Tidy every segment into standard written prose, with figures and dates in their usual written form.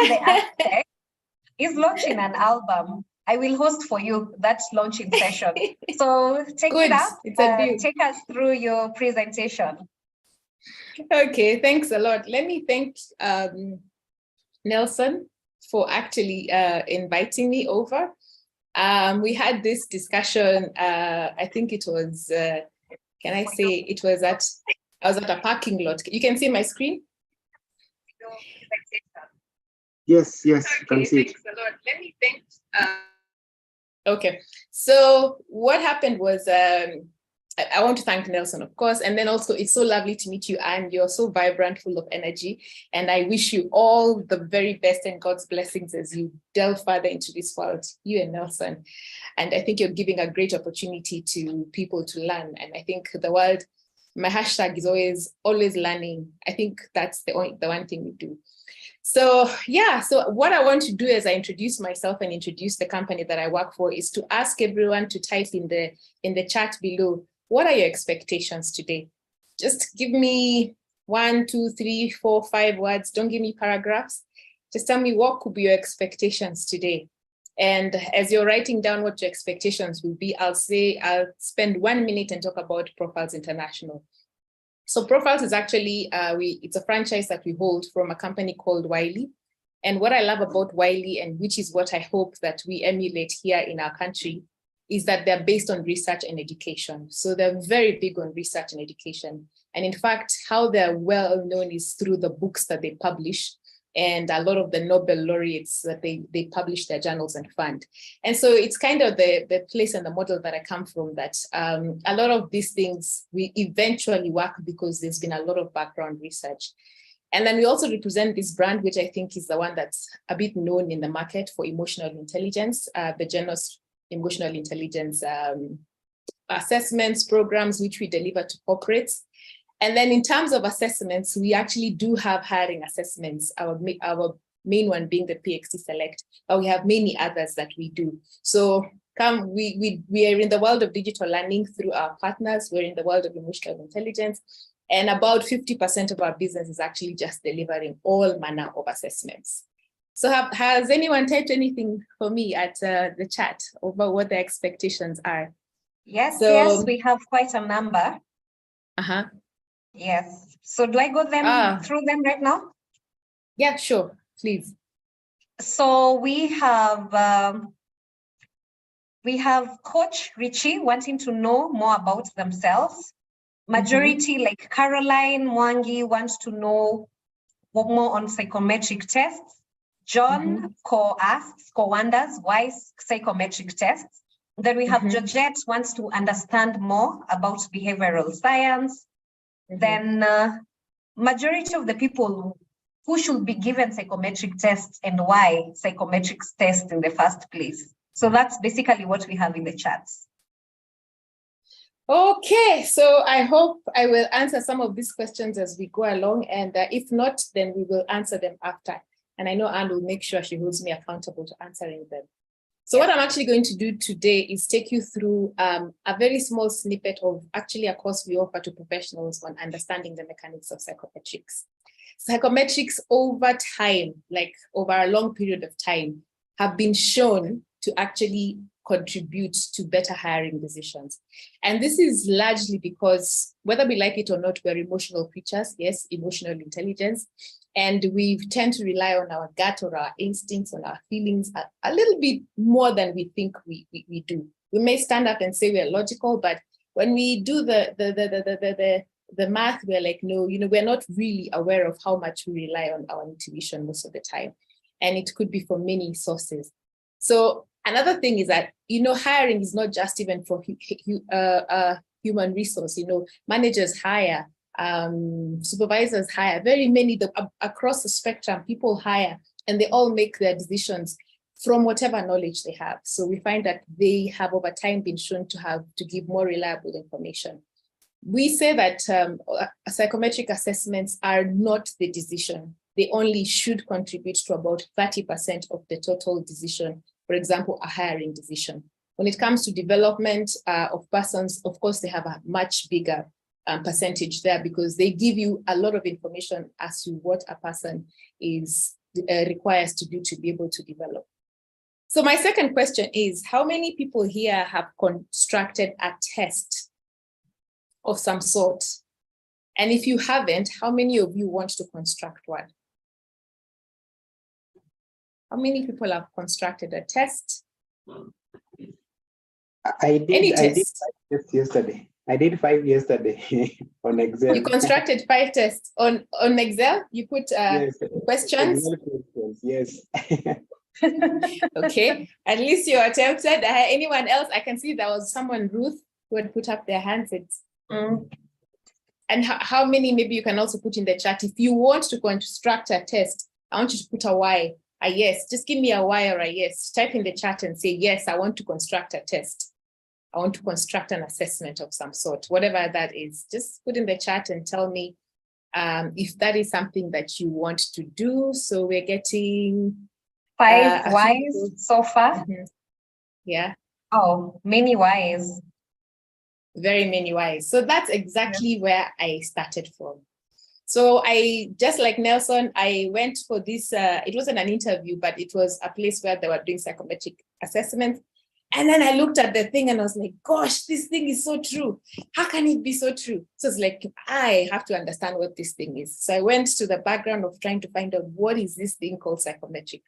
the HRTech is launching an album. I will host for you that launching session. So take it up. Take us through your presentation. Okay, thanks a lot. Let me thank Nelson for actually inviting me over. We had this discussion, I think it was, can I say, I was at a parking lot. You can see my screen? Yes, you can see it. Thanks a lot. Let me thank. Okay, so what happened was, I want to thank Nelson, of course, and then also it's so lovely to meet you, and you're so vibrant, full of energy, and I wish you all the very best and God's blessings as you delve further into this world, you and Nelson. And I think you're giving a great opportunity to people to learn, and I think the world, my hashtag is always learning. I think that's the one thing we do. So yeah, so what I want to do as I introduce myself and introduce the company that I work for is to ask everyone to type in the chat below, what are your expectations today? Just give me 1, 2, 3, 4, 5 words. Don't give me paragraphs. Just tell me what could be your expectations today. And as you're writing down what your expectations will be, I'll spend 1 minute and talk about Profiles International. So Profiles is actually, it's a franchise that we hold from a company called Wiley. And what I love about Wiley, and which is what I hope that we emulate here in our country, is that they're based on research and education. So they're very big on research and education. And in fact, how they're well known is through the books that they publish, and a lot of the Nobel laureates that they publish their journals and fund. And so it's kind of the place and the model that I come from, that a lot of these things we eventually work because there's been a lot of background research. And then we also represent this brand, which I think is the one that's a bit known in the market for emotional intelligence, the Genos emotional intelligence assessments programs, which we deliver to corporates. And then in terms of assessments, we actually do have hiring assessments, our main one being the PXT Select, but we have many others that we do. So we are in the world of digital learning through our partners. We're in the world of emotional intelligence. And about 50% of our business is actually just delivering all manner of assessments. So has anyone typed anything for me at the chat about what their expectations are? Yes, yes, we have quite a number. Uh-huh. Yes. So do I go through them right now? Yeah, sure, please. So we have Coach Richie wanting to know more about themselves. Majority, like Caroline Mwangi, wants to know more on psychometric tests. John wonders why psychometric tests. Then we have Georgette wants to understand more about behavioral science. Then majority of the people who should be given psychometric tests and why psychometric tests in the first place. So that's basically what we have in the chats. Okay, so I hope I will answer some of these questions as we go along, and if not, then we will answer them after. And I know Anne will make sure she holds me accountable to answering them. So what I'm actually going to do today is take you through a very small snippet of actually a course we offer to professionals on understanding the mechanics of psychometrics. Psychometrics over time, like over a long period of time, have been shown to actually contribute to better hiring decisions. And this is largely because, whether we like it or not, we're emotional creatures, yes, emotional intelligence, and we tend to rely on our gut or our instincts, on our feelings a little bit more than we think we do. We may stand up and say we're logical, but when we do the math, we're like, no, we're not really aware of how much we rely on our intuition most of the time. And it could be from many sources. So another thing is that, hiring is not just even for human resource. Managers hire, supervisors hire, very many across the spectrum, people hire, and they all make their decisions from whatever knowledge they have. So we find that they have over time been shown to give more reliable information. We say that psychometric assessments are not the decision. They only should contribute to about 30% of the total decision. For example, a hiring decision. When it comes to development of persons, of course, they have a much bigger percentage there, because they give you a lot of information as to what a person is requires to do to be able to develop. So my second question is, how many people here have constructed a test of some sort? And if you haven't, how many of you want to construct one? How many people have constructed a test? I did 5 tests yesterday. I did 5 yesterday on Excel. You constructed 5 tests on Excel? You put yes, questions? Yes. Okay, at least you attempted. Anyone else? I can see there was someone, Ruth, who had put up their hands. And how many, maybe you can also put in the chat. If you want to construct a test, I want you to put a Y, a yes. Just give me a Y or a yes. Type in the chat and say, yes, I want to construct a test. I want to construct an assessment of some sort, whatever that is. Just put in the chat and tell me if that is something that you want to do. So we're getting 5 Ys so far. Yeah. Oh, many Ys. Very many Ys. So that's exactly where I started from. So I, just like Nelson, I went for this, it wasn't an interview, but it was a place where they were doing psychometric assessments. And then I looked at the thing and I was like, gosh, this thing is so true. How can it be so true? So it's like, I have to understand what this thing is. So I went to the background of trying to find out what is this thing called psychometric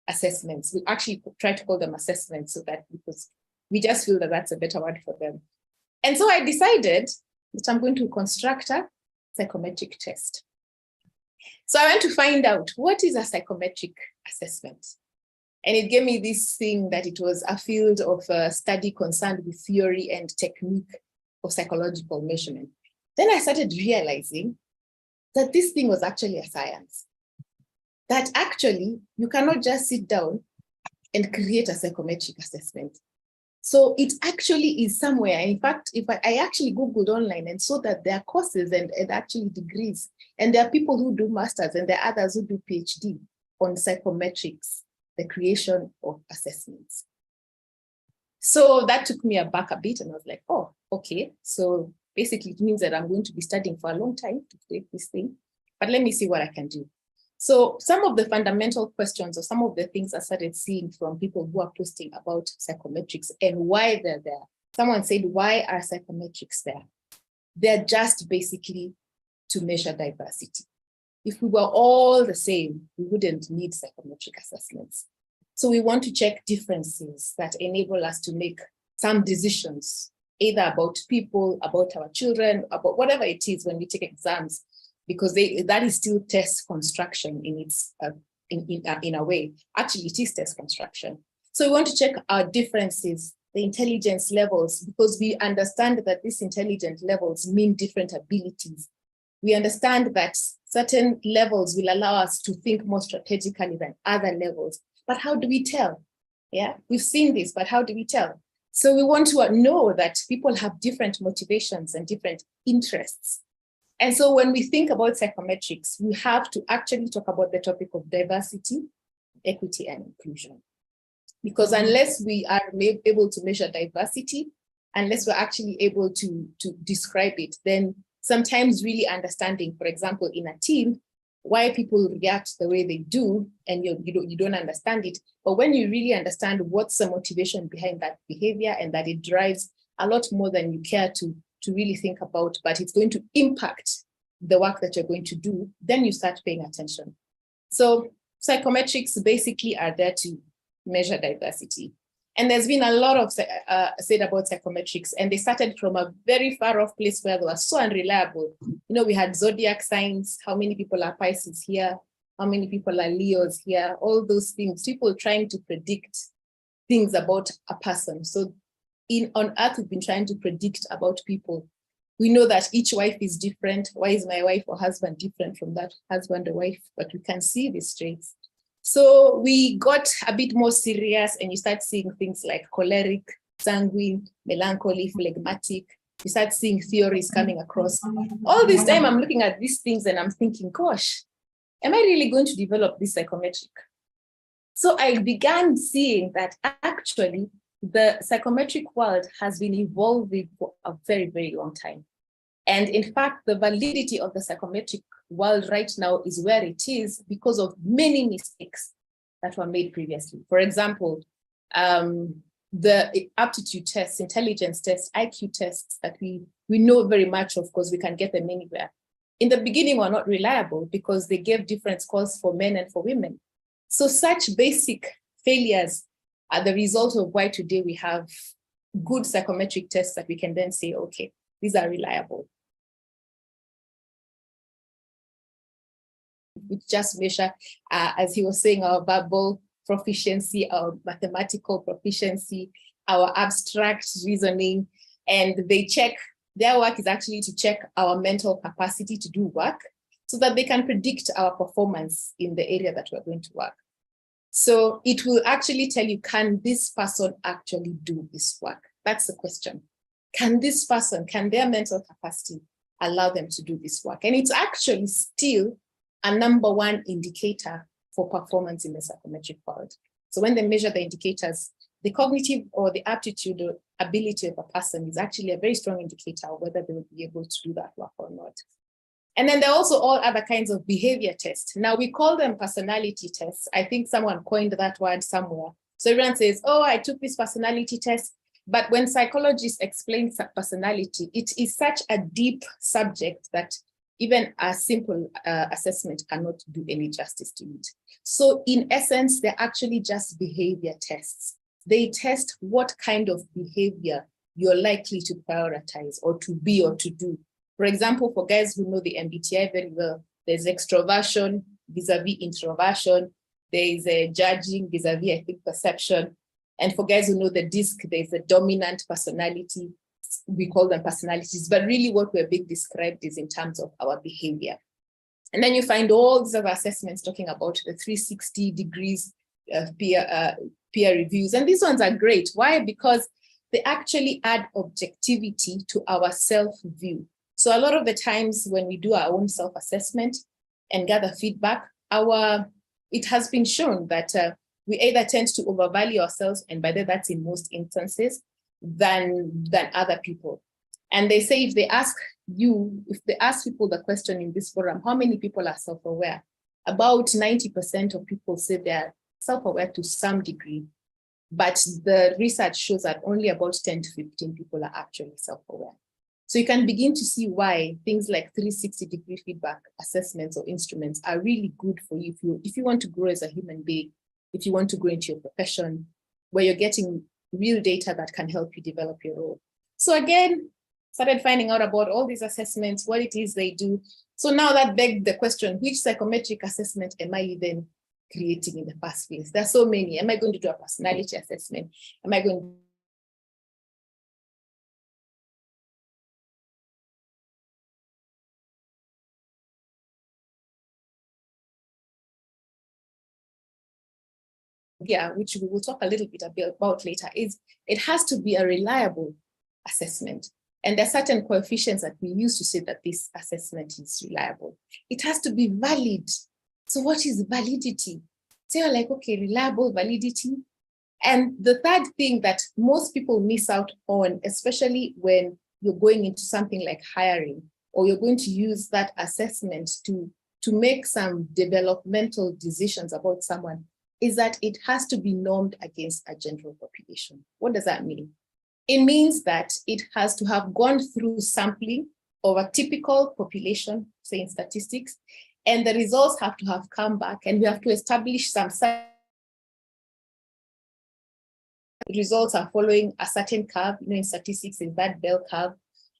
assessments. We actually try to call them assessments so that, because we just feel that that's a better word for them. And so I decided that I'm going to construct a psychometric test. So I went to find out what is a psychometric assessment. And it gave me this thing that it was a field of study concerned with theory and technique of psychological measurement. Then I started realizing that this thing was actually a science. That actually, you cannot just sit down and create a psychometric assessment. So it actually is somewhere. In fact, if I actually Googled online and saw that there are courses and actually degrees, and there are people who do masters and there are others who do PhD on psychometrics, the creation of assessments. So that took me aback a bit and I was like, oh, okay. So basically it means that I'm going to be studying for a long time to create this thing, but let me see what I can do. So some of the fundamental questions or some of the things I started seeing from people who are posting about psychometrics and why they're there. Someone said, why are psychometrics there? They're just basically to measure diversity. If we were all the same, we wouldn't need psychometric assessments. So we want to check differences that enable us to make some decisions, either about people, about our children, about whatever it is when we take exams, because that is still test construction in its in a way. Actually, it is test construction. So we want to check our differences, the intelligence levels, because we understand that these intelligence levels mean different abilities. We understand that certain levels will allow us to think more strategically than other levels. But how do we tell? Yeah, we've seen this, but how do we tell? So we want to know that people have different motivations and different interests. And so when we think about psychometrics, we have to actually talk about the topic of diversity, equity, and inclusion. Because unless we are able to measure diversity, unless we're actually able to describe it, then sometimes really understanding, for example, in a team, why people react the way they do, and you don't understand it. But when you really understand what's the motivation behind that behavior and that it drives a lot more than you care to really think about, but it's going to impact the work that you're going to do, then you start paying attention. So psychometrics basically are there to measure diversity. And there's been a lot of said about psychometrics, and they started from a very far off place where they were so unreliable. You know, we had zodiac signs, how many people are Pisces here, how many people are Leos here, all those things, people trying to predict things about a person. So on Earth, we've been trying to predict about people. We know that each wife is different. Why is my wife or husband different from that husband or wife? But we can see these traits. So we got a bit more serious, and you start seeing things like choleric, sanguine, melancholy, phlegmatic. You start seeing theories coming across. All this time I'm looking at these things and I'm thinking, gosh, am I really going to develop this psychometric? So I began seeing that actually the psychometric world has been evolving for a very, very long time. And in fact, the validity of the psychometric world right now is where it is because of many mistakes that were made previously. For example, the aptitude tests, intelligence tests, IQ tests that we know very much of because we can get them anywhere. In the beginning were not reliable because they gave different scores for men and for women. So such basic failures are the result of why today we have good psychometric tests that we can then say, okay, these are reliable. We just measure, as he was saying, our verbal proficiency, our mathematical proficiency, our abstract reasoning, and they check, their work is actually to check our mental capacity to do work so that they can predict our performance in the area that we're going to work. So it will actually tell you, can this person actually do this work? That's the question. Can this person, can their mental capacity allow them to do this work? And it's actually still a number one indicator for performance in the psychometric world. So when they measure the indicators, the cognitive or the aptitude or ability of a person is actually a very strong indicator of whether they will be able to do that work or not. And then there are also all other kinds of behavior tests. Now we call them personality tests. I think someone coined that word somewhere. So everyone says, oh, I took this personality test. But when psychologists explain personality, it is such a deep subject that even a simple assessment cannot do any justice to it. So in essence, they're actually just behavior tests. They test what kind of behavior you're likely to prioritize or to be or to do. For example, for guys who know the MBTI very well, there's extroversion vis-a-vis introversion. There is a judging vis-a-vis, I think, perception. And for guys who know the DISC, there's a dominant personality. We call them personalities, but really what we're being described is in terms of our behavior. And then you find all these other assessments talking about the 360 degrees of peer reviews. And these ones are great. Why? Because they actually add objectivity to our self-view. So a lot of the times when we do our own self-assessment and gather feedback, it has been shown that we either tend to overvalue ourselves, and by that, that's in most instances, than other people. And they say if they ask people the question in this forum, how many people are self-aware? About 90% of people say they're self-aware to some degree, but the research shows that only about 10 to 15 people are actually self-aware. So you can begin to see why things like 360-degree feedback assessments or instruments are really good for you if you want to grow as a human being, if you want to grow into your profession, where you're getting real data that can help you develop your role. So again, started finding out about all these assessments, what it is they do. So now that begged the question, which psychometric assessment am I then creating in the first place? There's so many. Am I going to do a personality assessment? Am I going to which we will talk a little bit about later, is it has to be a reliable assessment. And there are certain coefficients that we use to say that this assessment is reliable. It has to be valid. So what is validity? So you're like, okay, reliable validity. And the third thing that most people miss out on, especially when you're going into something like hiring, or you're going to use that assessment to make some developmental decisions about someone, is that it has to be normed against a general population. What does that mean? It means that it has to have gone through sampling of a typical population, say in statistics, and the results have to have come back, and we have to establish some results are following a certain curve. In statistics, is that bell curve.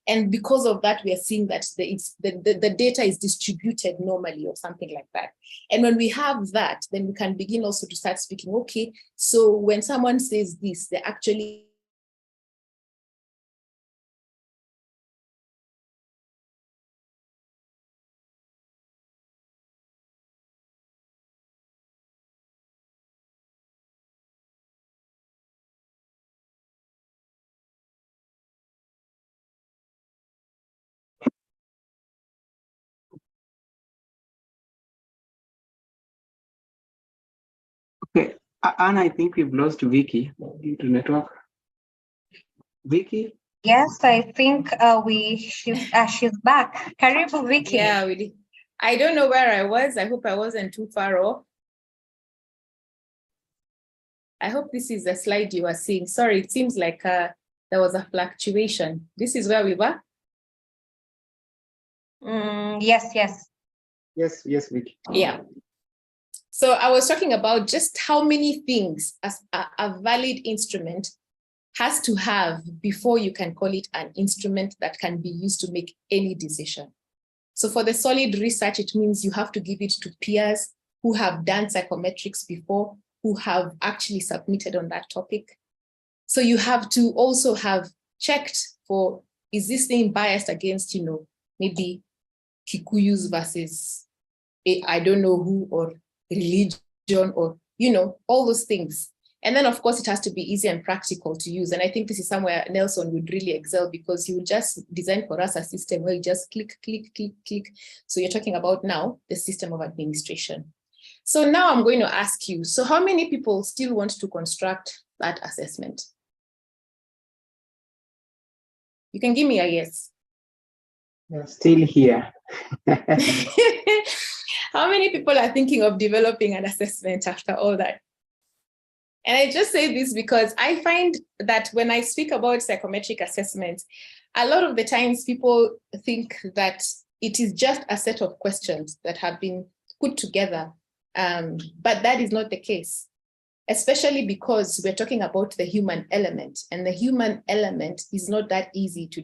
And because of that, we are seeing that the data is distributed normally or something like that. And when we have that, then we can begin also to start speaking, okay, so when someone says this, they're actually Okay, Anna, I think we've lost Vicky due to network. Vicky? Yes, I think she's back. Karibu, Vicky. Yeah, really. I don't know where I was. I hope I wasn't too far off. I hope this is the slide you are seeing. Sorry, it seems like there was a fluctuation. This is where we were? Yes, yes. Yes, Vicky. Yeah. So I was talking about just how many things as a valid instrument has to have before you can call it an instrument that can be used to make any decision. So for the solid research, it means you have to give it to peers who have done psychometrics before, who have actually submitted on that topic. So you have to also have checked for, is this thing biased against, maybe Kikuyus versus I don't know who, or religion, or, all those things. And then, of course, it has to be easy and practical to use. And I think this is somewhere Nelson would really excel, because he would just design for us a system where you just click, click, click, click. So you're talking about now the system of administration. So now I'm going to ask you, so how many people still want to construct that assessment? You can give me a yes. You're still here. How many people are thinking of developing an assessment after all that? And I just say this because I find that when I speak about psychometric assessments, a lot of the times people think that it is just a set of questions that have been put together, but that is not the case, especially because we're talking about the human element, and the human element is not that easy to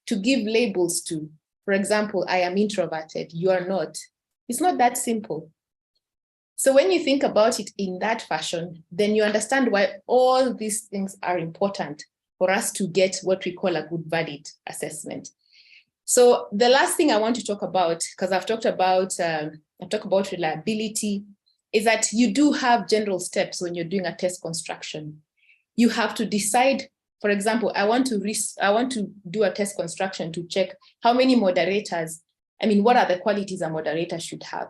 give labels to. For example, I am introverted, you are not. It's not that simple. So when you think about it in that fashion, then you understand why all these things are important for us to get what we call a good valid assessment. So the last thing I want to talk about, because I've talked about reliability, is that you do have general steps when you're doing a test construction. You have to decide, for example, I want to do a test construction to check how many moderators, what are the qualities a moderator should have?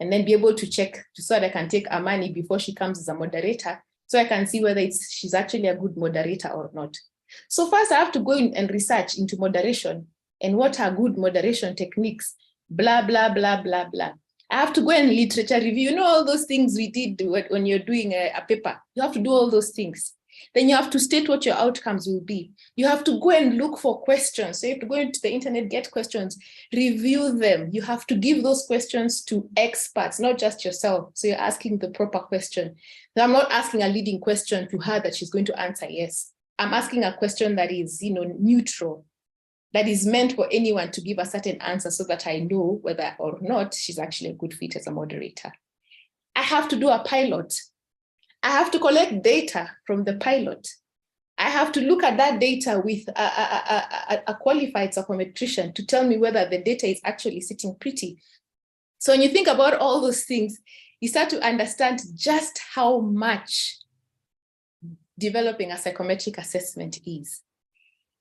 And then be able to check so that I can take Amani before she comes as a moderator, so I can see whether she's actually a good moderator or not. So first I have to go in and research into moderation and what are good moderation techniques, blah, blah, blah, blah, blah. I have to go and literature review, all those things we did when you're doing a paper. You have to do all those things. Then you have to state what your outcomes will be. You have to go and look for questions. So you have to go into the internet, get questions, review them. You have to give those questions to experts, not just yourself. So you're asking the proper question. Now, I'm not asking a leading question to her that she's going to answer yes. I'm asking a question that is, neutral, that is meant for anyone to give a certain answer so that I know whether or not she's actually a good fit as a moderator. I have to do a pilot. I have to collect data from the pilot. I have to look at that data with a qualified psychometrician to tell me whether the data is actually sitting pretty. So when you think about all those things, you start to understand just how much developing a psychometric assessment is.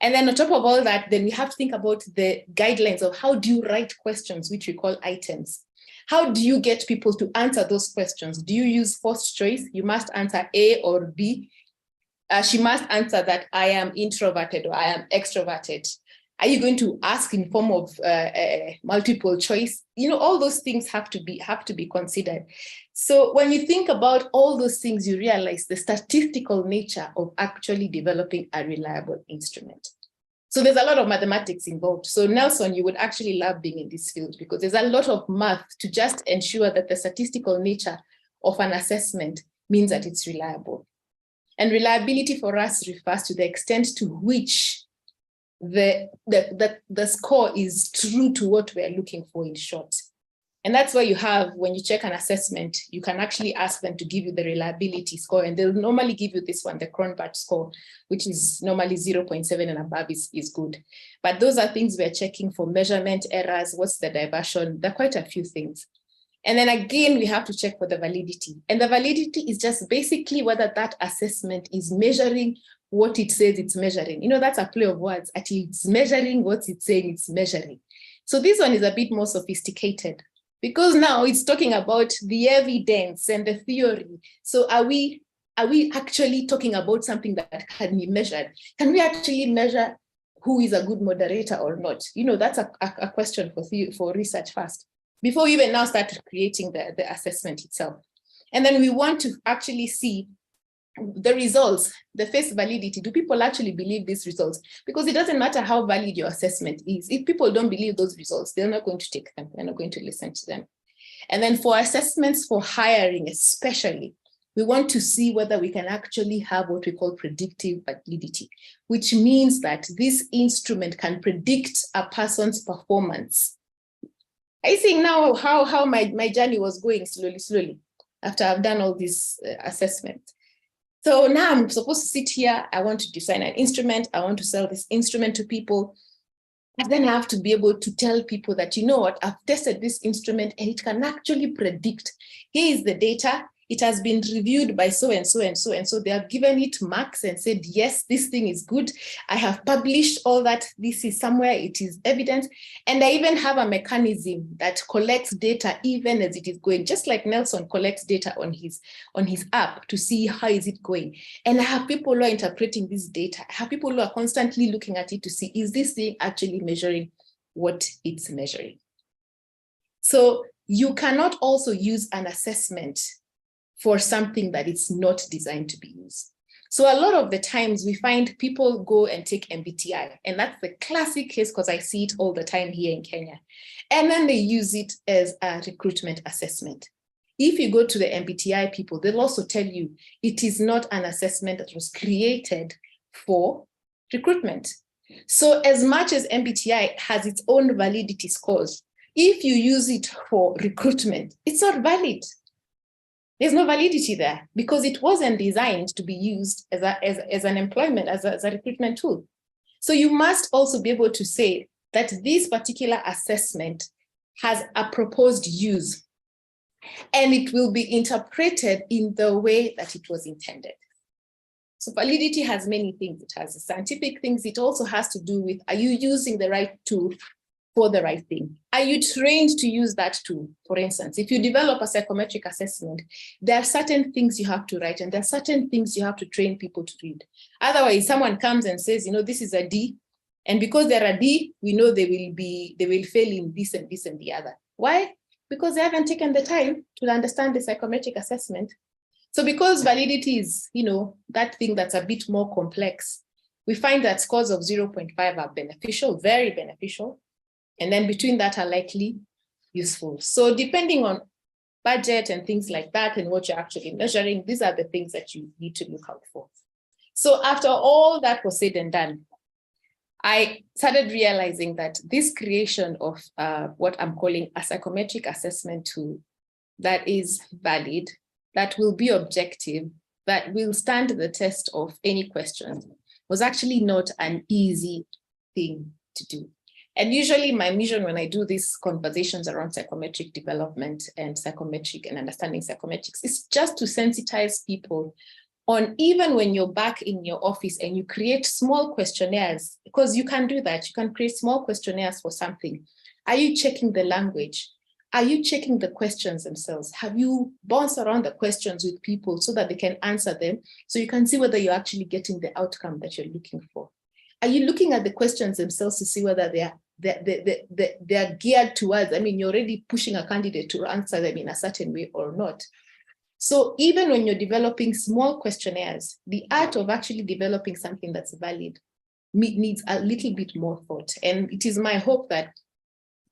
And then on top of all that, then we have to think about the guidelines of how do you write questions, which we call items. How do you get people to answer those questions? Do you use first choice? You must answer A or B. She must answer that I am introverted or I am extroverted. Are you going to ask in form of multiple choice? All those things have to be considered. So when you think about all those things, you realize the statistical nature of actually developing a reliable instrument. So there's a lot of mathematics involved. So Nelson, you would actually love being in this field because there's a lot of math to just ensure that the statistical nature of an assessment means that it's reliable. And reliability for us refers to the extent to which the score is true to what we're looking for, in short. And that's why you have, when you check an assessment, you can actually ask them to give you the reliability score, and they'll normally give you this one, the Cronbach score, which is normally 0.7 and above is good. But those are things we're checking for: measurement errors, what's the diversion, there are quite a few things. And then again, we have to check for the validity. And the validity is just basically whether that assessment is measuring what it says it's measuring. That's a play of words. Actually, it's measuring what it's saying it's measuring. So this one is a bit more sophisticated, because now it's talking about the evidence and the theory. So are we actually talking about something that can be measured? Can we actually measure who is a good moderator or not? You know, that's a question for research first, before we even now start creating the assessment itself. And then we want to actually see the results, the face validity. Do people actually believe these results? Because it doesn't matter how valid your assessment is. If people don't believe those results, they're not going to take them. They're not going to listen to them. And then for assessments for hiring especially, we want to see whether we can actually have what we call predictive validity, which means that this instrument can predict a person's performance. I think now how my journey was going slowly after I've done all this assessment. So now I'm supposed to sit here. I want to design an instrument. I want to sell this instrument to people. And then I have to be able to tell people that, you know what, I've tested this instrument and it can actually predict. Here is the data. It has been reviewed by so and so and so and so. They have given it marks and said, yes, this thing is good. I have published all that. This is somewhere, it is evidence. And I even have a mechanism that collects data even as it is going, just like Nelson collects data on his app to see how is it going. And I have people who are interpreting this data. I have people who are constantly looking at it to see, is this thing actually measuring what it's measuring? So you cannot also use an assessment for something that it's not designed to be used. So a lot of the times we find people go and take MBTI, and that's the classic case because I see it all the time here in Kenya. And then they use it as a recruitment assessment. If you go to the MBTI people, they'll also tell you it is not an assessment that was created for recruitment. So as much as MBTI has its own validity scores, if you use it for recruitment, it's not valid. There's no validity there because it wasn't designed to be used as an employment, as a recruitment tool. So you must also be able to say that this particular assessment has a proposed use and it will be interpreted in the way that it was intended. So validity has many things. It has scientific things. It also has to do with, are you using the right tool for the right thing? Are you trained to use that tool? For instance, if you develop a psychometric assessment, there are certain things you have to write and there are certain things you have to train people to read. Otherwise, someone comes and says, you know, this is a D, and because they're a D, we know they will fail in this and this and the other. Why? Because they haven't taken the time to understand the psychometric assessment. So because validity is, you know, that thing that's a bit more complex, we find that scores of 0.5 are beneficial, very beneficial. And then between that are likely useful. So depending on budget and things like that and what you're actually measuring, these are the things that you need to look out for. So after all that was said and done, I started realizing that this creation of what I'm calling a psychometric assessment tool that is valid, that will be objective, that will stand the test of any questions, was actually not an easy thing to do. And usually my mission when I do these conversations around psychometric development and psychometric and understanding psychometrics is just to sensitize people on, even when you're back in your office and you create small questionnaires, because you can do that. You can create small questionnaires for something. Are you checking the language? Are you checking the questions themselves? Have you bounced around the questions with people so that they can answer them? So you can see whether you're actually getting the outcome that you're looking for. Are you looking at the questions themselves to see whether they're geared towards, I mean, you're already pushing a candidate to answer them in a certain way or not? So even when you're developing small questionnaires, the art of actually developing something that's valid needs a little bit more thought. And it is my hope that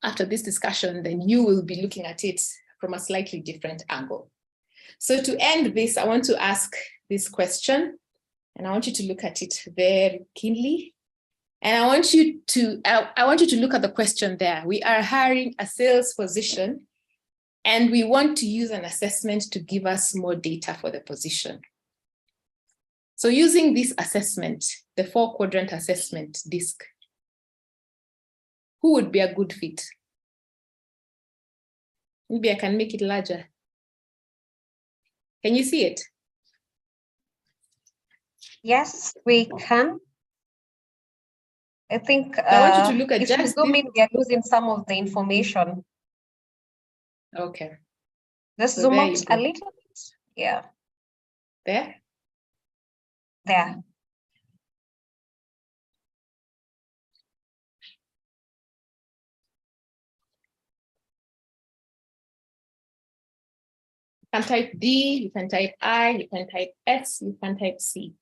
after this discussion, then you will be looking at it from a slightly different angle. So to end this, I want to ask this question, and I want you to look at it very keenly. And I want you to look at the question there. We are hiring a sales position, and we want to use an assessment to give us more data for the position. So using this assessment, the 4-quadrant assessment disc, who would be a good fit? Maybe I can make it larger. Can you see it? Yes, we can. I think I want you to look at if we zoom in, we are losing some of the information. Okay. Let's So zoom out a little bit. Yeah. There? There. can type D, you can type I, you can type S, you can type C.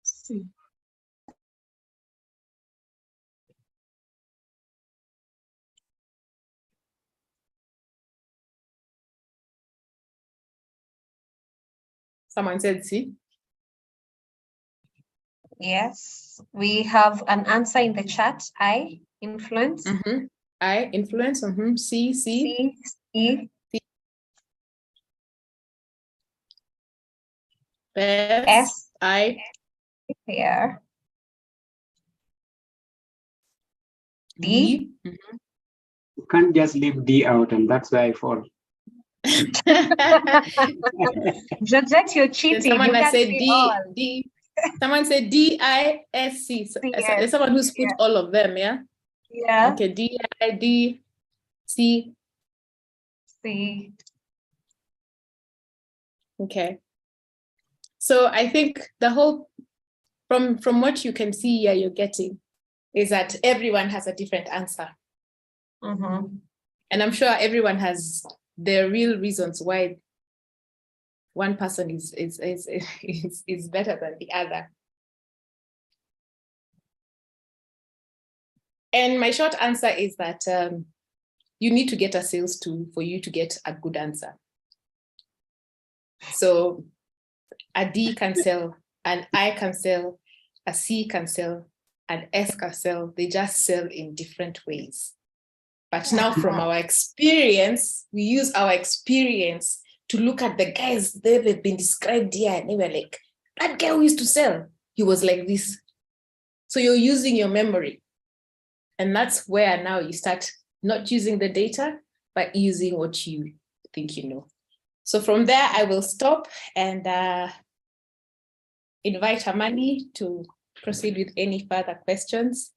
C. Someone said C. Yes, we have an answer in the chat. I, influence. I, influence. C, C. C, S, I. here. D. You can't just leave D out, and that's where I fall. Georgette, you're cheating. Someone You that can't said see D, all. D. Someone said D-I-S-C. Yes. There's someone who's put all of them, yeah? Yeah. Okay, D-I-D-C. C. Okay. So I think the whole, from what you can see here, you're getting, is that everyone has a different answer. Mm-hmm. And I'm sure everyone has their real reasons why one person is better than the other. And my short answer is that you need to get a sales tool for you to get a good answer. So a D can sell, an I can sell, a C can sell, an S can sell. They just sell in different ways. But now from our experience, we use our experience to look at the guys that have been described here. And they were like, that guy who used to sell, he was like this. So you're using your memory. And that's where now you start not using the data, but using what you think you know. So from there, I will stop and invite Amani to proceed with any further questions.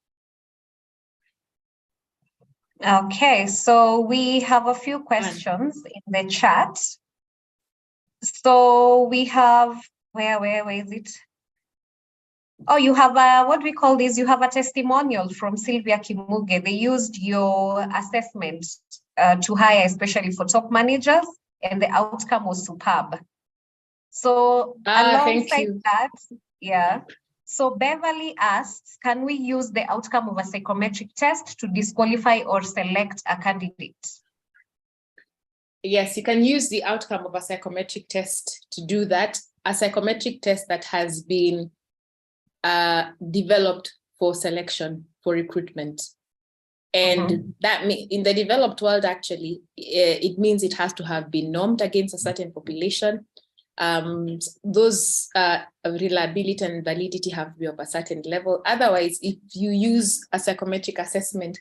Okay, so we have a few questions in the chat. So we have, where is it? Oh, you have what we call this, you have a testimonial from Sylvia Kimuge. They used your assessment to hire, especially for top managers, and the outcome was superb. So alongside that, yeah. So Beverly asks, can we use the outcome of a psychometric test to disqualify or select a candidate? Yes, you can use the outcome of a psychometric test to do that. A psychometric test that has been developed for selection, for recruitment. And that in the developed world, actually, it means it has to have been normed against a certain population. Those reliability and validity have to be of a certain level. Otherwise, if you use a psychometric assessment,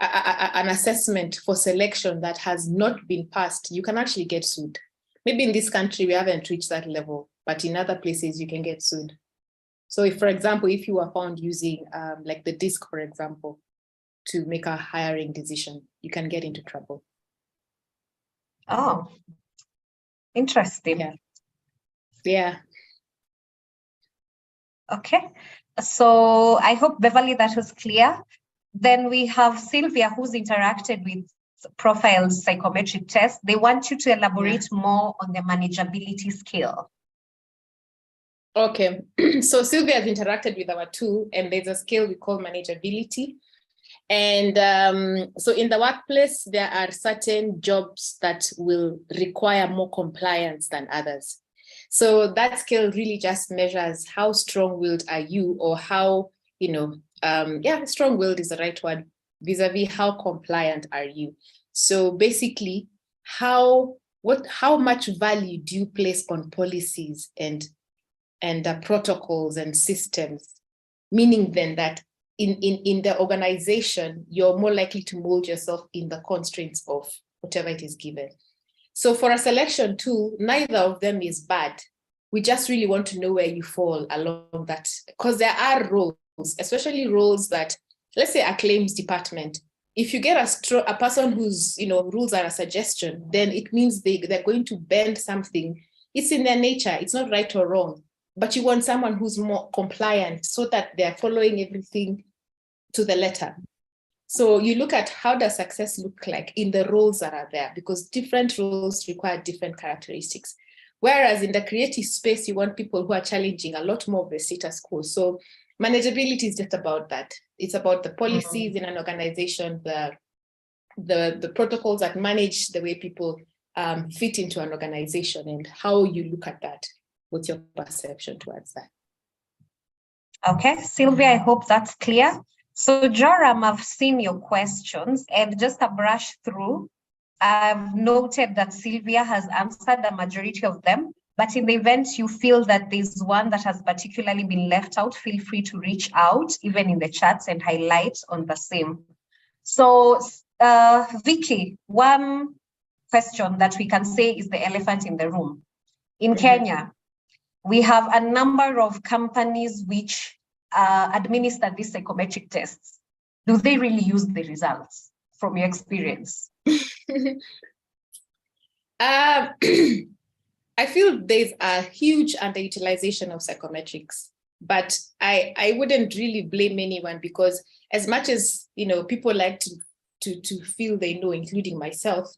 an assessment for selection that has not been passed, you can actually get sued. Maybe in this country, we haven't reached that level, but in other places, you can get sued. So if, for example, if you are found using like the DISC, for example, to make a hiring decision, you can get into trouble. Oh, interesting. Yeah. Yeah. Okay, so I hope, Beverly, that was clear. Then we have Sylvia, who's interacted with Profile's psychometric test. They want you to elaborate more on the manageability scale. Okay, so Sylvia has interacted with our tool, and there's a scale we call manageability. And so in the workplace, there are certain jobs that will require more compliance than others. So that scale really just measures how strong-willed are you, or how, strong-willed is the right word, vis-a-vis how compliant are you. So basically, how much value do you place on policies and protocols and systems, meaning then that in the organization, you're more likely to mold yourself in the constraints of whatever it is given. So for a selection tool, neither of them is bad. We just really want to know where you fall along that, because there are roles, especially roles that, let's say a claims department, if you get a person whose rules are a suggestion, then it means they're going to bend something. It's in their nature. It's not right or wrong. But you want someone who's more compliant so that they're following everything to the letter. So you look at how does success look like in the roles that are there, because different roles require different characteristics. Whereas in the creative space, you want people who are challenging a lot more of the status quo. So manageability is just about that. It's about the policies in an organization, the protocols that manage the way people fit into an organization, and how you look at that. What's your perception towards that? Okay, Sylvia, I hope that's clear. So Joram, I've seen your questions, and just a brush through, I've noted that Sylvia has answered the majority of them, but in the event you feel that there's one that has particularly been left out, feel free to reach out, even in the chats, and highlight on the same. So Vicky, one question that we can say is the elephant in the room. In Kenya, we have a number of companies which administer these psychometric tests. Do they really use the results from your experience? I feel there's a huge underutilization of psychometrics, but I wouldn't really blame anyone, because as much as people like to feel they know, including myself,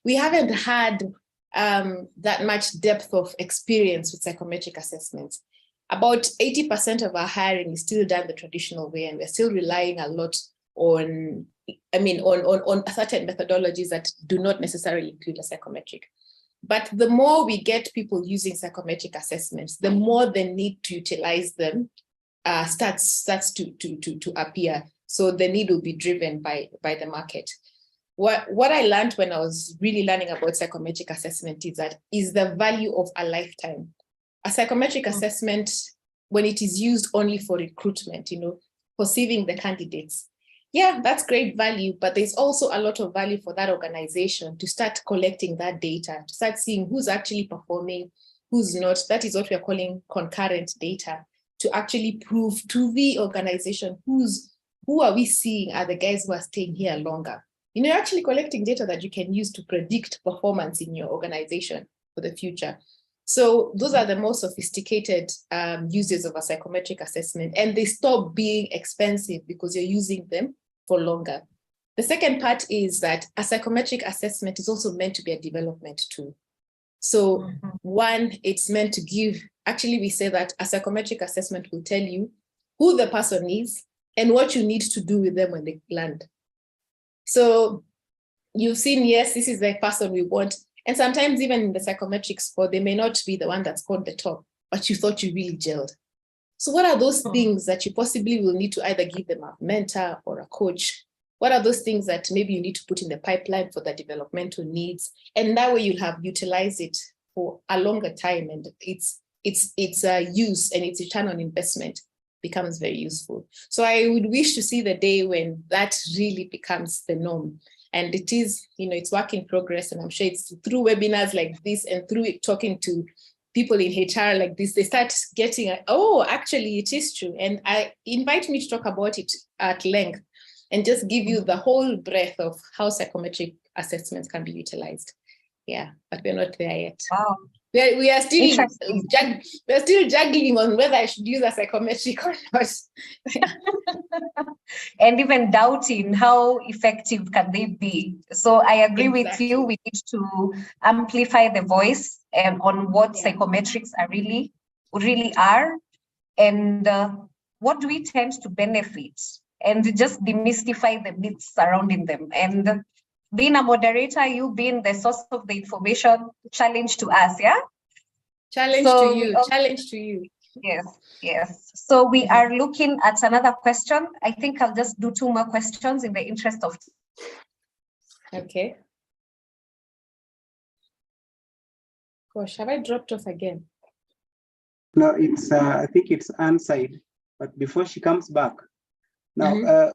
we haven't had that much depth of experience with psychometric assessments. About 80% of our hiring is still done the traditional way, and we're still relying a lot on certain methodologies that do not necessarily include a psychometric. But the more we get people using psychometric assessments, the more the need to utilize them starts to appear. So the need will be driven by the market. What I learned when I was really learning about psychometric assessment is the value of a lifetime. A psychometric assessment, when it is used only for recruitment, perceiving the candidates, yeah, that's great value, but there's also a lot of value for that organization to start collecting that data, to start seeing who's actually performing, who's not. That is what we are calling concurrent data, to actually prove to the organization who are we seeing are the guys who are staying here longer. You're actually collecting data that you can use to predict performance in your organization for the future. So those are the most sophisticated uses of a psychometric assessment, and they stop being expensive because you're using them for longer. The second part is that a psychometric assessment is also meant to be a development tool. So one, it's meant to give, actually we say that a psychometric assessment will tell you who the person is and what you need to do with them when they land. So you've seen, yes, this is the person we want. And sometimes even in the psychometric score, they may not be the one that scored the top, but you thought you really gelled. So what are those things that you possibly will need to either give them a mentor or a coach? What are those things that maybe you need to put in the pipeline for the developmental needs? And that way you'll have utilized it for a longer time, and its use and its return on investment becomes very useful. So I would wish to see the day when that really becomes the norm. And it is, it's work in progress. And I'm sure it's through webinars like this and through talking to people in HR like this, they start getting, oh, actually it is true. And I invite me to talk about it at length and just give you the whole breadth of how psychometric assessments can be utilized. Yeah, but we're not there yet. Wow. We are still juggling on whether I should use a psychometric or not. And even doubting how effective can they be. So I agree with you. We need to amplify the voice and on what psychometrics are really are, and what do we tend to benefit, and just demystify the myths surrounding them. And being a moderator, you being the source of the information, challenge to us, yeah? Challenge to you. Yes. So we are looking at another question. I think I'll just do 2 more questions in the interest of. Okay. Gosh, have I dropped off again? No, it's I think it's answered, but before she comes back. Now,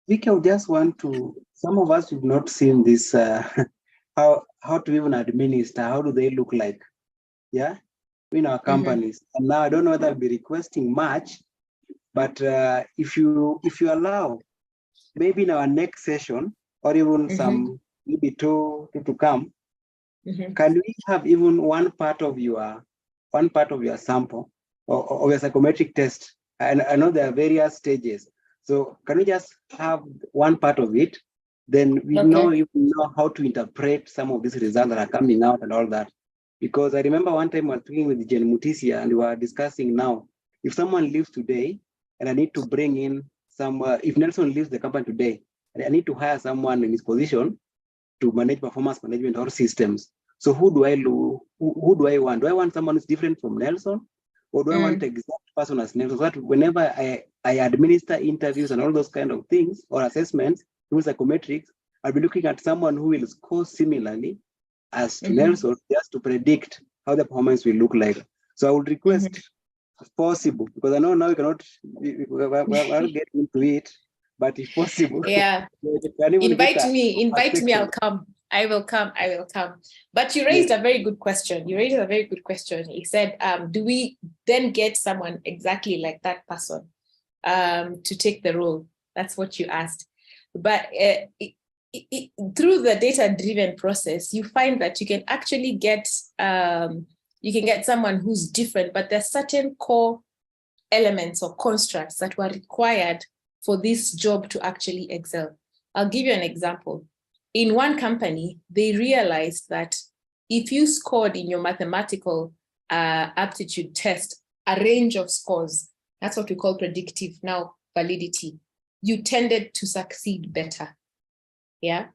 Vicky, I just want to, some of us have not seen this, how to even administer, how do they look like? Yeah, in our companies. And now I don't know whether I'll be requesting much, but if you allow, maybe in our next session, or even some maybe two to come, can we have even one part of your sample or your psychometric test? And I know there are various stages. So can we just have one part of it? Then we know how to interpret some of these results that are coming out and all that. Because I remember one time I was speaking with Jen Mutisia and we were discussing now, if someone leaves today and I need to bring in some, if Nelson leaves the company today, and I need to hire someone in his position to manage performance management or systems. So who do I want? Do I want someone who's different from Nelson? Or do I want the exact person as Nelson? So that whenever I administer interviews and all those kind of things or assessments through psychometrics, I'll be looking at someone who will score similarly as to Nelson, just to predict how the performance will look like. So I would request, if possible, because I know now we cannot get into it, but if possible, invite me, I'll come. I will come. But you raised a very good question. You said, do we then get someone exactly like that person to take the role? That's what you asked. But through the data-driven process, you find that you can actually get someone who's different, but there's certain core elements or constructs that were required for this job to actually excel. I'll give you an example. In one company, they realized that if you scored in your mathematical aptitude test a range of scores, that's what we call predictive now validity, you tended to succeed better. Yeah.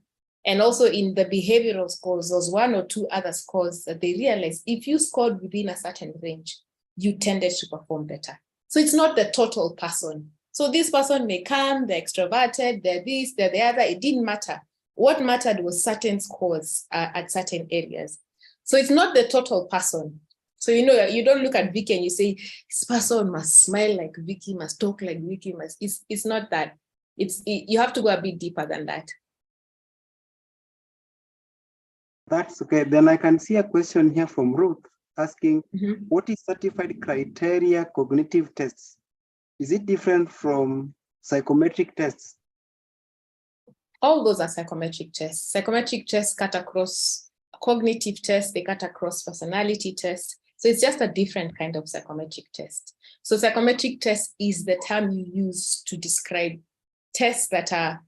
And also in the behavioral scores, there's one or two other scores that they realized if you scored within a certain range, you tended to perform better. So it's not the total person. So this person may come, they're extroverted, they're this, they're the other, it didn't matter. What mattered was certain scores at certain areas. So it's not the total person. So, you don't look at Vicky and you say, this person must smile like Vicky, must talk like Vicky, it's not that. You have to go a bit deeper than that. That's okay. Then I can see a question here from Ruth asking, what is certified criteria cognitive tests? Is it different from psychometric tests? All those are psychometric tests. Psychometric tests cut across cognitive tests, they cut across personality tests. So it's just a different kind of psychometric test. So psychometric test is the term you use to describe tests that are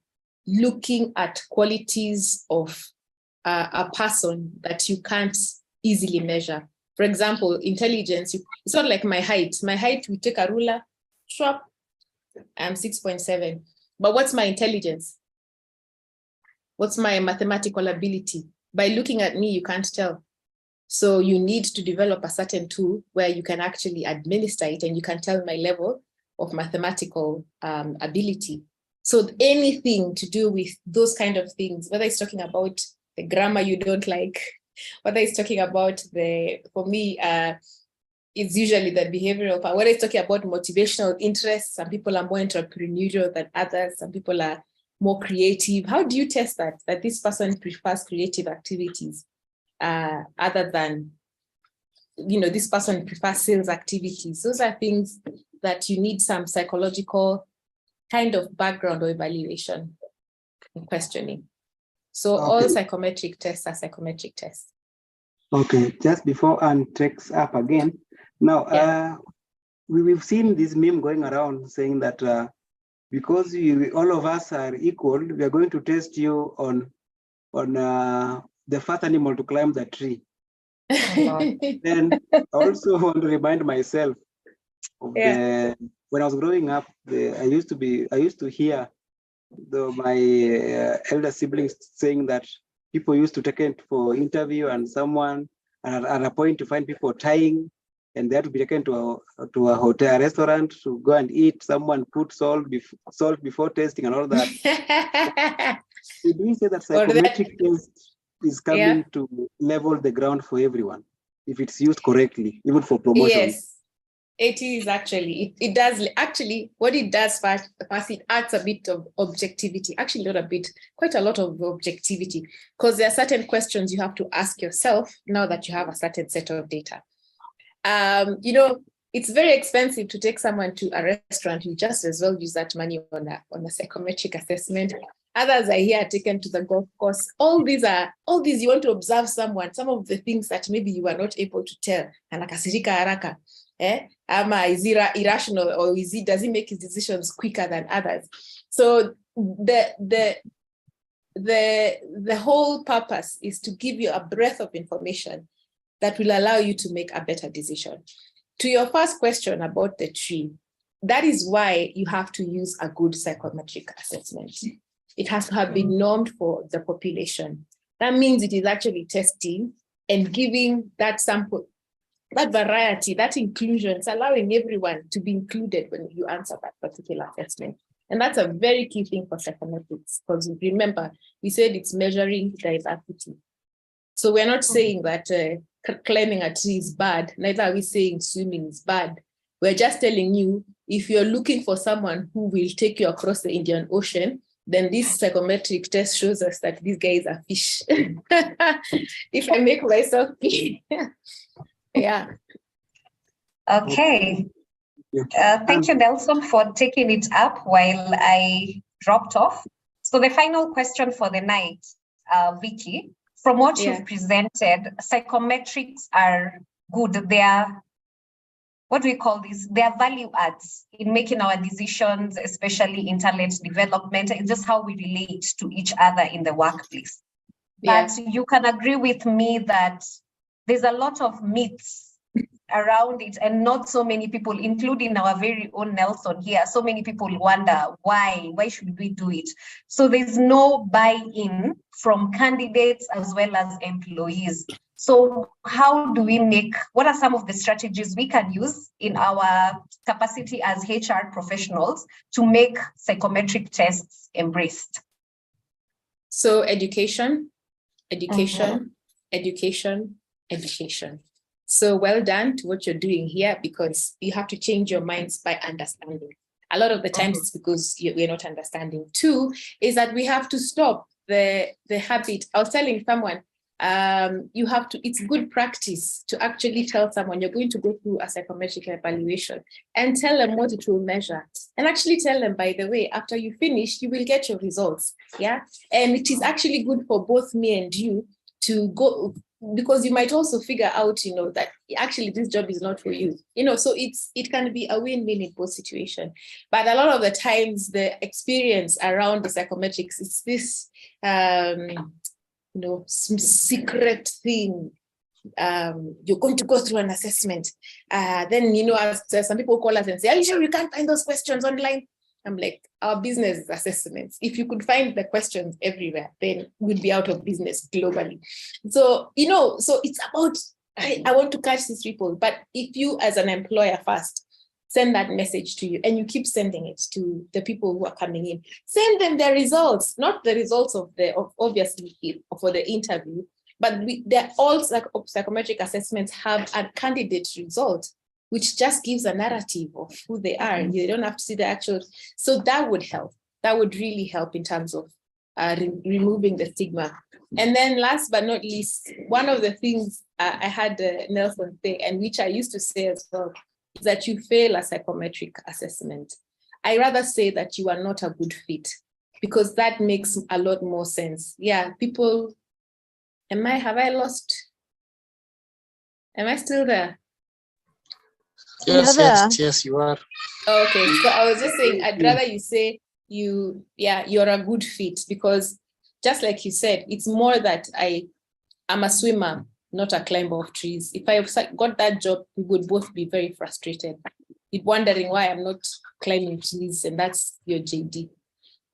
looking at qualities of a person that you can't easily measure. For example, intelligence, it's not like my height. My height, we take a ruler, swap, I'm 6.7. But what's my intelligence? What's my mathematical ability? By looking at me, you can't tell. So you need to develop a certain tool where you can actually administer it and you can tell my level of mathematical ability. So anything to do with those kind of things, whether it's talking about the grammar you don't like, whether it's talking about for me, it's usually the behavioral part. Whether it's talking about motivational interests, some people are more entrepreneurial than others, some people are more creative. How do you test that this person prefers creative activities other than, this person prefers sales activities? Those are things that you need some psychological kind of background or evaluation and questioning. So all psychometric tests are psychometric tests. Okay, just before Anne takes up again, now we've seen this meme going around saying that because all of us are equal, we are going to test you on the first animal to climb the tree. And I also want to remind myself of when I was growing up, I used to hear my elder siblings saying that people used to take it for interview and at a point to find people tying, and they had to be taken to a hotel, restaurant to go and eat. Someone put salt before tasting and all that. Did we say that psychometric test is coming to level the ground for everyone if it's used correctly, even for promotion? Yes. It is actually, it does actually, what it does first, it adds a bit of objectivity, actually not a bit, quite a lot of objectivity, because there are certain questions you have to ask yourself now that you have a certain set of data. it's very expensive to take someone to a restaurant. You just as well use that money on a psychometric assessment. Others are here taken to the golf course. All these you want to observe someone, some of the things that maybe you are not able to tell. Anakasirika haraka. Ama is he irrational, or does he make his decisions quicker than others? So the whole purpose is to give you a breadth of information that will allow you to make a better decision. To your first question about the tree, that is why you have to use a good psychometric assessment. It has to have been normed for the population. That means it is actually testing and giving that sample, that variety, that inclusion. It's allowing everyone to be included when you answer that particular assessment. And that's a very key thing for psychometrics, because remember, we said it's measuring diversity. So we're not saying that climbing a tree is bad, neither are we saying swimming is bad. We're just telling you, if you're looking for someone who will take you across the Indian Ocean, then this psychometric test shows us that these guys are fish. If I make myself clear. Yeah. Okay. Thank you, Nelson, for taking it up while I dropped off. So the final question for the night, Vicky, from what you've presented, psychometrics are good. They are, what do we call this? They are value adds in making our decisions, especially in talent development. It's just how we relate to each other in the workplace. But you can agree with me that there's a lot of myths around it, and not so many people, including our very own Nelson here, so many people wonder why should we do it? So there's no buy-in from candidates as well as employees. So how do we what are some of the strategies we can use in our capacity as HR professionals to make psychometric tests embraced? So education. So well done to what you're doing here, because you have to change your minds by understanding. A lot of the times it's because we're not understanding. Two is that we have to stop the habit. I was telling someone, it's good practice to actually tell someone you're going to go through a psychometric evaluation and tell them what it will measure. And actually tell them, by the way, after you finish, you will get your results. Yeah. And it is actually good for both me and you to go, because you might also figure out, that actually this job is not for you, so it can be a win-win in both situations. But a lot of the times the experience around the psychometrics is this, some secret thing. You're going to go through an assessment. Then, as some people call us and say, are you sure you can't find those questions online? I'm like, our business is assessments. If you could find the questions everywhere, then we'd be out of business globally. So, so it's about, I want to catch these people. But if you as an employer first send that message to you and you keep sending it to the people who are coming in, send them their results, not the results of obviously for the interview, but they're all psychometric assessments have a candidate result, which just gives a narrative of who they are. You don't have to see the actual. So that would help. That would really help in terms of removing the stigma. And then last but not least, one of the things I had Nelson say, and which I used to say as well, is that you fail a psychometric assessment. I rather say that you are not a good fit, because that makes a lot more sense. Yeah, people, have I lost? Am I still there? Yes, you are. Okay, so I was just saying, I'd rather you say you're a good fit, because just like you said, it's more that I'm a swimmer, not a climber of trees. If I got that job, we would both be very frustrated. You're wondering why I'm not climbing trees, and that's your JD.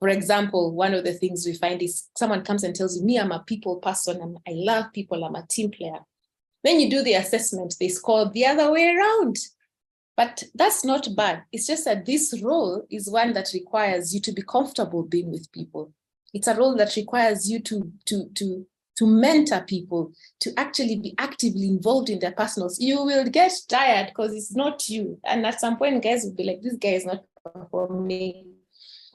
For example, one of the things we find is someone comes and tells you, me, I'm a people person, I love people, I'm a team player. Then you do the assessment, they score the other way around. But that's not bad. It's just that this role is one that requires you to be comfortable being with people. It's a role that requires you to mentor people, to actually be actively involved in their personals. You will get tired because it's not you. And at some point, guys will be like, this guy is not performing.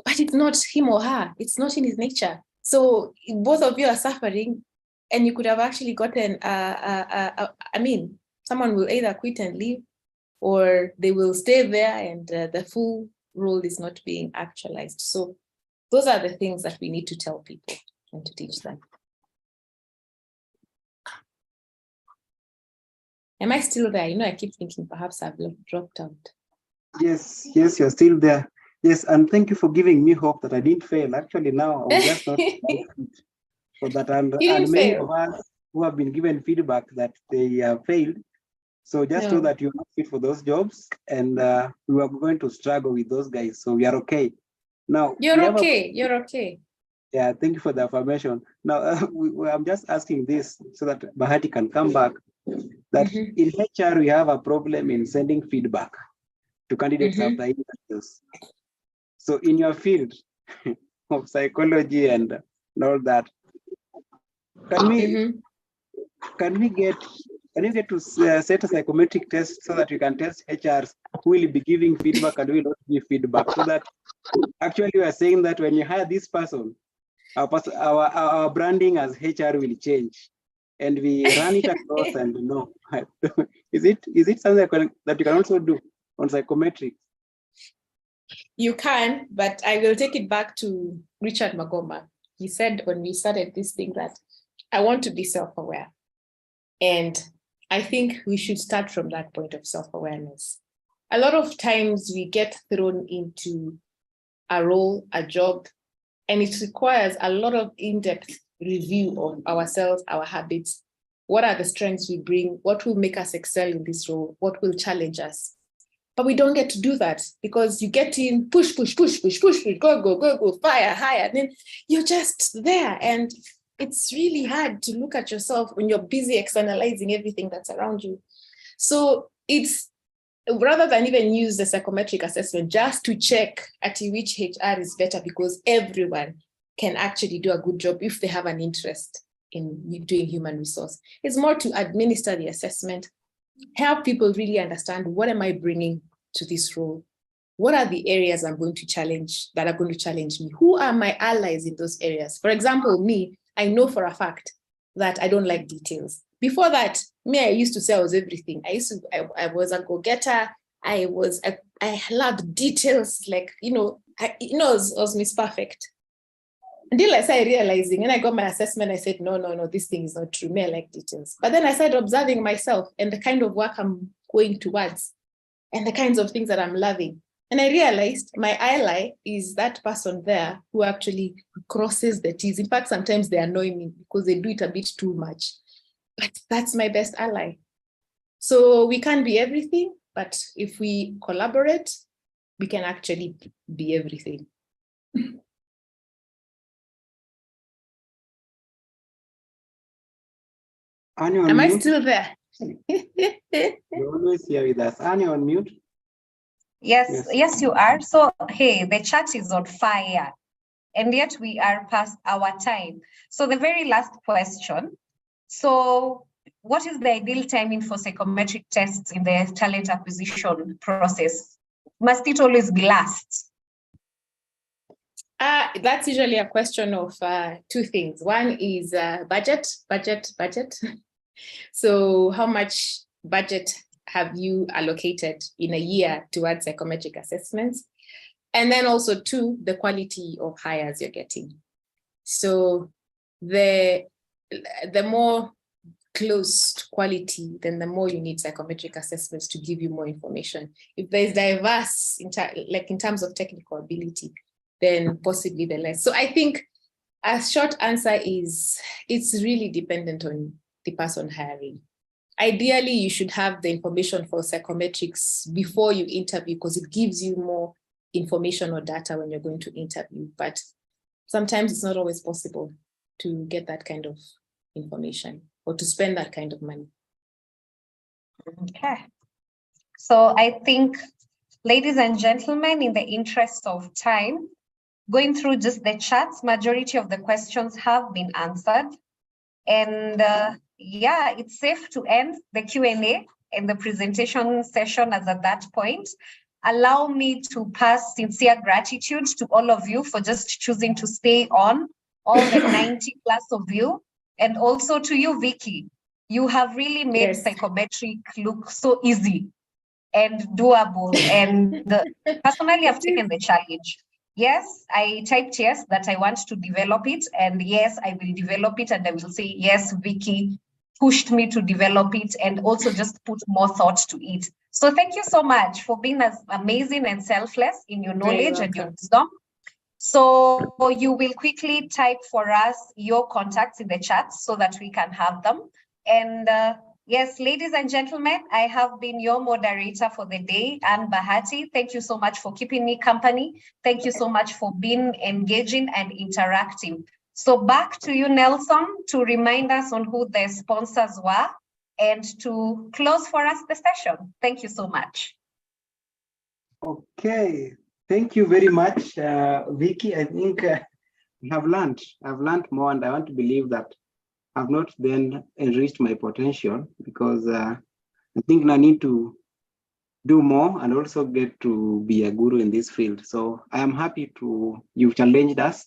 But it's not him or her. It's not in his nature. So both of you are suffering, and you could have actually gotten, someone will either quit and leave, or they will stay there and the full role is not being actualized. So those are the things that we need to tell people and to teach them. Am I still there? You know, I keep thinking perhaps I've dropped out. Yes, you're still there. Yes, and thank you for giving me hope that I didn't fail. Actually, now I was just not for that. And many of us who have been given feedback that they have failed. So just know that you're not fit for those jobs, and we are going to struggle with those guys. So we are okay. Now you're okay. You're okay. Yeah, thank you for the affirmation. Now I'm just asking this so that Bahati can come back. That in HR we have a problem in sending feedback to candidates after interviews. So in your field of psychology and all that, can you get to set a psychometric test so that you can test HRs who will be giving feedback and will not give feedback, so that actually we are saying that when you hire this person, our branding as HR will change, and we run it across and know. Is it something that you can also do on psychometrics? You can, but I will take it back to Richard Magoma. He said when we started this thing that I want to be self-aware. And I think we should start from that point of self-awareness. A lot of times we get thrown into a role, a job, and it requires a lot of in-depth review of ourselves, our habits. What are the strengths we bring? What will make us excel in this role? What will challenge us? But we don't get to do that because you get in, push, go, fire, higher. And then you're just there. And it's really hard to look at yourself when you're busy externalizing everything that's around you. So it's rather than even use the psychometric assessment just to check at which HR is better, because everyone can actually do a good job if they have an interest in doing human resource. It's more to administer the assessment, help people really understand what am I bringing to this role? What are the areas I'm going to challenge that are going to challenge me? Who are my allies in those areas? For example, me, I know for a fact that I don't like details. Before that, me, I used to say I was everything. I was a go-getter. I loved details, like, I was Miss Perfect. Until I started realizing, and I got my assessment, I said, no, this thing is not true. Me, I like details. But then I started observing myself and the kind of work I'm going towards and the kinds of things that I'm loving. And I realized my ally is that person there who actually crosses the T's. In fact, sometimes they annoy me because they do it a bit too much. But that's my best ally. So we can't be everything, but if we collaborate, we can actually be everything. Am I still there? You're always here with us. Anya, on mute. Yes, you are. So, hey, the chat is on fire. And yet we are past our time. So the very last question. So what is the ideal timing for psychometric tests in the talent acquisition process? Must it always be last? That's usually a question of two things. One is budget. So how much budget have you allocated in a year towards psychometric assessments? And then also two, the quality of hires you're getting. So the more close quality, then the more you need psychometric assessments to give you more information. If there's diverse, in terms of technical ability, then possibly the less. So I think a short answer is it's really dependent on the person hiring. Ideally, you should have the information for psychometrics before you interview because it gives you more information or data when you're going to interview. But sometimes it's not always possible to get that kind of information or to spend that kind of money. Okay. So I think, ladies and gentlemen, in the interest of time, going through just the chats, majority of the questions have been answered. And yeah, it's safe to end the Q&A and the presentation session as at that point. Allow me to pass sincere gratitude to all of you for just choosing to stay on, all the 90 plus of you, and also to you, Vicky. You have really made psychometric look so easy. and doable. And personally, I've taken the challenge. Yes, I typed yes, that I want to develop it. And yes, I will develop it. And I will say, yes, Vicky pushed me to develop it and also just put more thought to it. So thank you so much for being as amazing and selfless in your knowledge and your wisdom. So you will quickly type for us your contacts in the chat so that we can have them. And yes, ladies and gentlemen, I have been your moderator for the day, Anne Bahati. Thank you so much for keeping me company. Thank you so much for being engaging and interactive. So back to you, Nelson, to remind us on who the sponsors were and to close for us the session. Thank you so much. Okay, thank you very much, Vicky. I think I've learned more, and I want to believe that I've not then enriched my potential, because I think I need to do more and also get to be a guru in this field. So I am happy you've challenged us,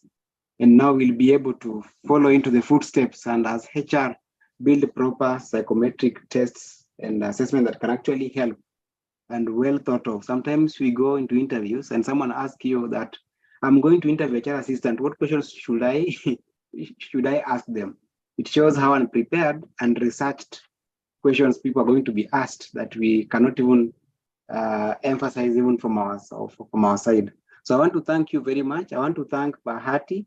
and now we'll be able to follow into the footsteps and as HR build proper psychometric tests and assessment that can actually help and well thought of. Sometimes we go into interviews and someone asks you that, I'm going to interview a HR assistant, what questions should I ask them? It shows how unprepared and researched questions people are going to be asked that we cannot even emphasize even from our side. So I want to thank you very much. I want to thank Bahati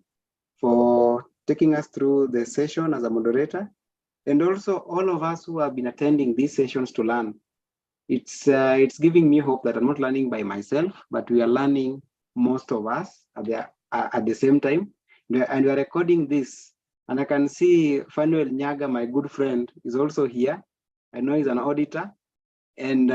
for taking us through the session as a moderator, and also all of us who have been attending these sessions to learn. It's giving me hope that I'm not learning by myself, but we are learning, most of us at the same time. And we are recording this. And I can see Fanuel Nyaga, my good friend, is also here. I know he's an auditor. And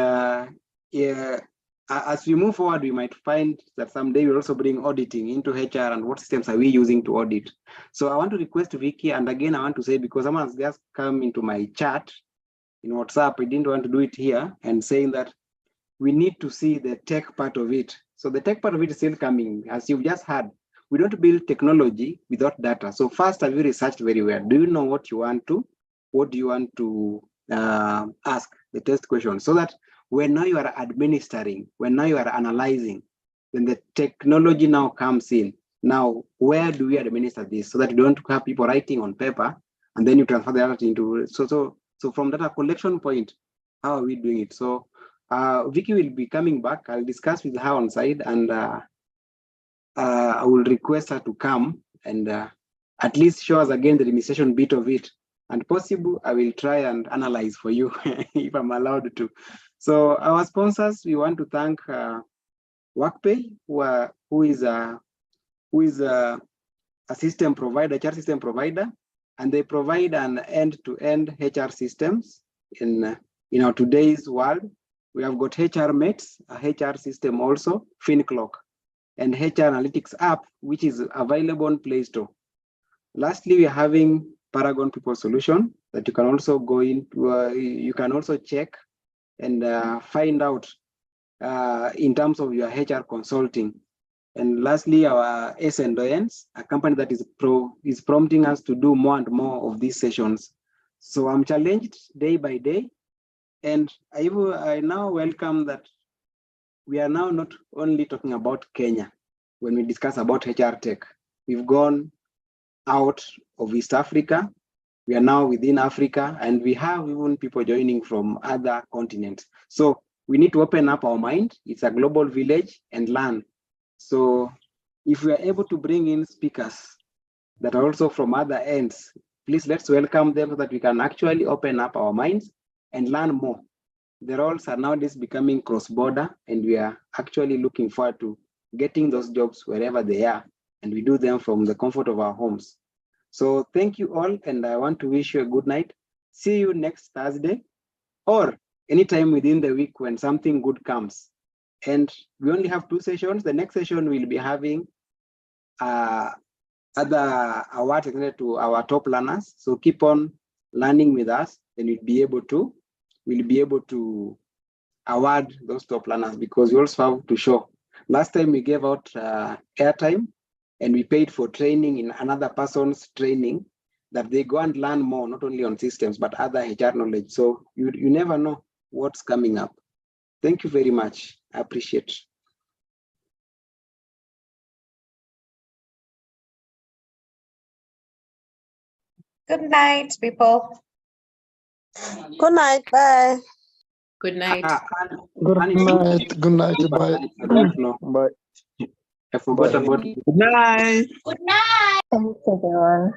yeah, as we move forward, we might find that someday we'll also bring auditing into HR, and what systems are we using to audit. So I want to request Vicky, and again, I want to say, because someone has just come into my chat in WhatsApp, I didn't want to do it here, and saying that we need to see the tech part of it. So the tech part of it is still coming. As you've just heard, we don't build technology without data. So first, have you researched very well? Do you know what do you want to ask the test question, so that when now you are administering, when now you are analyzing, then the technology now comes in. Now, where do we administer this, so that you don't have people writing on paper and then you transfer the data into, so from data collection point, how are we doing it? So Vicky will be coming back. I'll discuss with her on side, and I will request her to come and at least show us again the administration bit of it. And possible, I will try and analyze for you if I'm allowed to. So our sponsors, we want to thank WorkPay, who is a system provider, HR system provider, and they provide an end-to-end HR systems in our today's world. We have got HRMates, a HR system also, FinClock, and HR Analytics app, which is available on Play Store. Lastly, we are having Paragon People Solution that you can also go into, you can also check and find out in terms of your HR consulting. And lastly, our S&ONs, a company that is prompting us to do more and more of these sessions. So I'm challenged day by day, and I now welcome that we are now not only talking about Kenya when we discuss about HR tech. We've gone out of East Africa, we are now within Africa, and we have even people joining from other continents. So we need to open up our mind. It's a global village, and learn. So if we are able to bring in speakers that are also from other ends, please let's welcome them so that we can actually open up our minds and learn more. The roles are nowadays becoming cross-border, and we are actually looking forward to getting those jobs wherever they are, and we do them from the comfort of our homes. So thank you all, and I want to wish you a good night. See you next Thursday, or anytime within the week when something good comes. And we only have 2 sessions. The next session we'll be having other awards related to our top learners. So keep on learning with us, and we'll be able to award those top learners, because we also have to show. Last time we gave out airtime, and we paid for training in another person's training, that they go and learn more, not only on systems, but other HR knowledge. So you never know what's coming up. Thank you very much. I appreciate. Good night, people. Good night. Bye. Good night. Good night. Good night. Bye. Bye. I forgot about Good night. Good night. Thanks, everyone.